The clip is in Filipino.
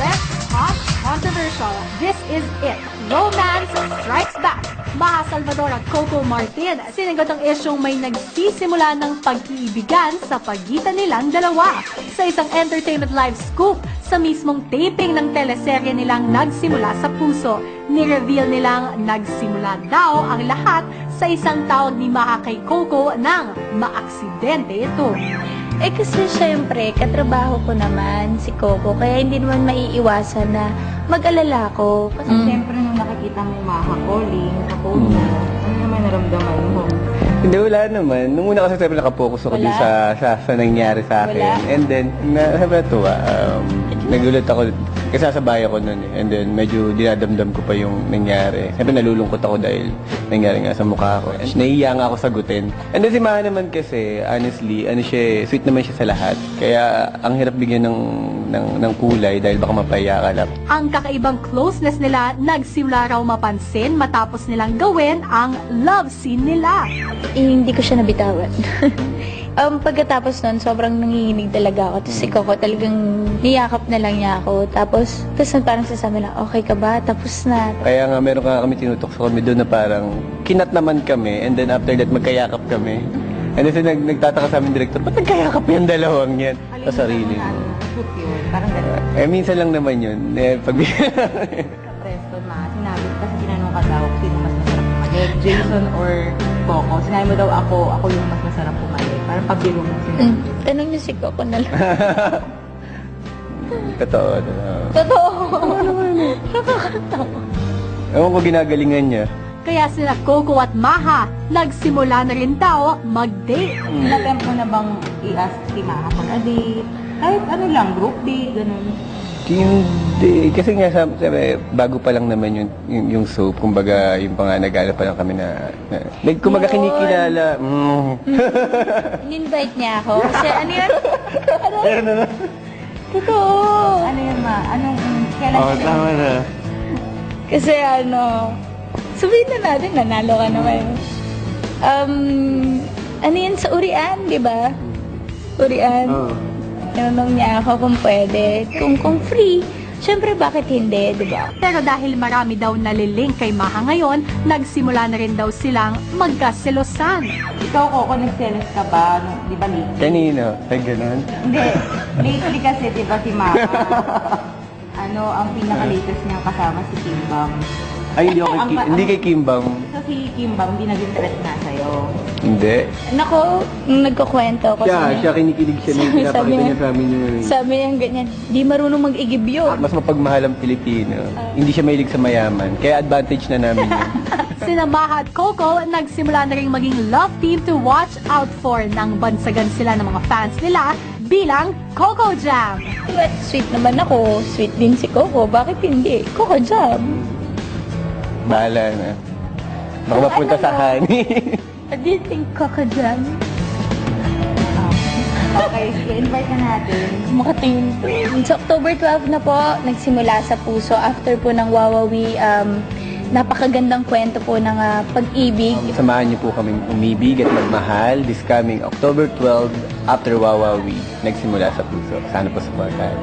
Fresh, hot, controversial. This is it. Romance Strikes Back. Maha Salvador at Coco Martin sinagot ang isyong may nagsisimula ng pag-iibigan sa pagitan nilang dalawa. Sa isang entertainment live scoop, sa mismong taping ng teleserye nilang Nagsimula sa Puso, ni-reveal nilang nagsimula daw ang lahat sa isang tawag ni Maha kay Coco nang maaksidente ito. Eh kasi syempre, katrabaho ko naman si Coco, kaya hindi naman maiiwasan na mag-alala ko. Kasi Siyempre, nung nakikita mo Maha calling sa phone mo, ano naman naramdaman mo? Hindi, wala naman. Nung una kasi sabi nakapokus ako Wala? din sa nangyari sa akin. Wala? And then, sabi natuwa, nagulat ako, kasasabay ako nun eh. And then, medyo dinadamdam ko pa yung nangyari. Siyempre, nalulungkot ako dahil nangyari nga sa mukha ko. And nahiya nga ako sagutin. And then, si Maha naman kasi, honestly, sweet naman siya sa lahat. Kaya, ang hirap bigyan ng kulay dahil baka mapahiya ka lang. Ang kakaibang closeness nila nagsimula raw mapansin matapos nilang gawin ang love scene nila. hindi ko siya nabitawan. Pagkatapos nun, sobrang nanginginig talaga ako. Tapos si Coco talagang niyakap na lang niya ako. Tapos parang sasabi lang, okay ka ba? Tapos na. Kaya nga, meron ka kami tinutokso kami doon na parang kinat naman kami. And then, after that, magkayakap kami. And then, nagtataka sa aming director, ba't nagkayakap yung dalawang yan? Sa sarili mo. Shoot yun. Parang gano'n. Minsan lang naman yun. Pag Sa presto na, sinabi, kasi tinanong ka daw, sino mas masarap pumalit? Jason or Coco? Sinabi mo daw ako yung mas masarap pumalit. Parang pabiro mo sinabi. Tanong niyo si Coco na lang. Totoo. Totoo. Nakakatawa. Ewan ko ginagalingan niya. Kaya sila Coco at Maha nagsimula na rin daw mag-date. Na-attempt mo na bang i-ask si Maha for a date? Kahit ano lang, group date, gano'n. Hindi. Kasi nga, sabi, bago pa lang naman yung soap. Kumbaga, yung pa nga, nag-ala pa lang kami kumbaga, Yun. kinikilala. In-invite niya ako. Kasi ano yun? Totoo. Ano yun, Ma? Anong, kailan siya? na. Kasi sabihin na natin, nanalo ka naman. Ano yun sa Urian, di ba? Urian. Oo. Tinanong niya ako kung pwede, kung free. Siyempre, bakit hindi, di ba? Pero dahil marami daw nalilink kay Maha ngayon, nagsimula na rin daw silang magkaselosan. Ikaw, Coco, nagselos ka ba? Di ba lately? Kanino? Ay, ganun? Hindi. Lately kasi, di ba si Maha, ang pinaka-latest niyang kasama si Kim Bam. Ay, hindi kay Kimbang. So si Kim Bam, hindi naging threat na sa'yo. Hindi. Nako, nung nagkukwento ko Siya, kinikilig siya nung pinapakita niya sa amin yun. Sabi niya ganyan, di marunong mag-igib yun. Mas mapagmahal ang Pilipino. Hindi siya mahilig sa mayaman. Kaya advantage na namin yun. Sina Maha at Coco nagsimula na rin maging love team to watch out for nang bansagan sila ng mga fans nila bilang Coco Jam. But sweet naman ako, sweet din si Coco, bakit hindi? Coco Jam. Bahala na. Baka mapunta sa honey. I didn't think Coco Jam. Okay, so invite na natin. Makatingin to. Sa October 12 na po, nagsimula sa puso after po ng Wawawi, napakagandang kwento po ng pag-ibig. Samahan niyo po kaming umibig at magmahal this coming October 12 after Wawawi. Nagsimula sa puso. Sana po supportahan.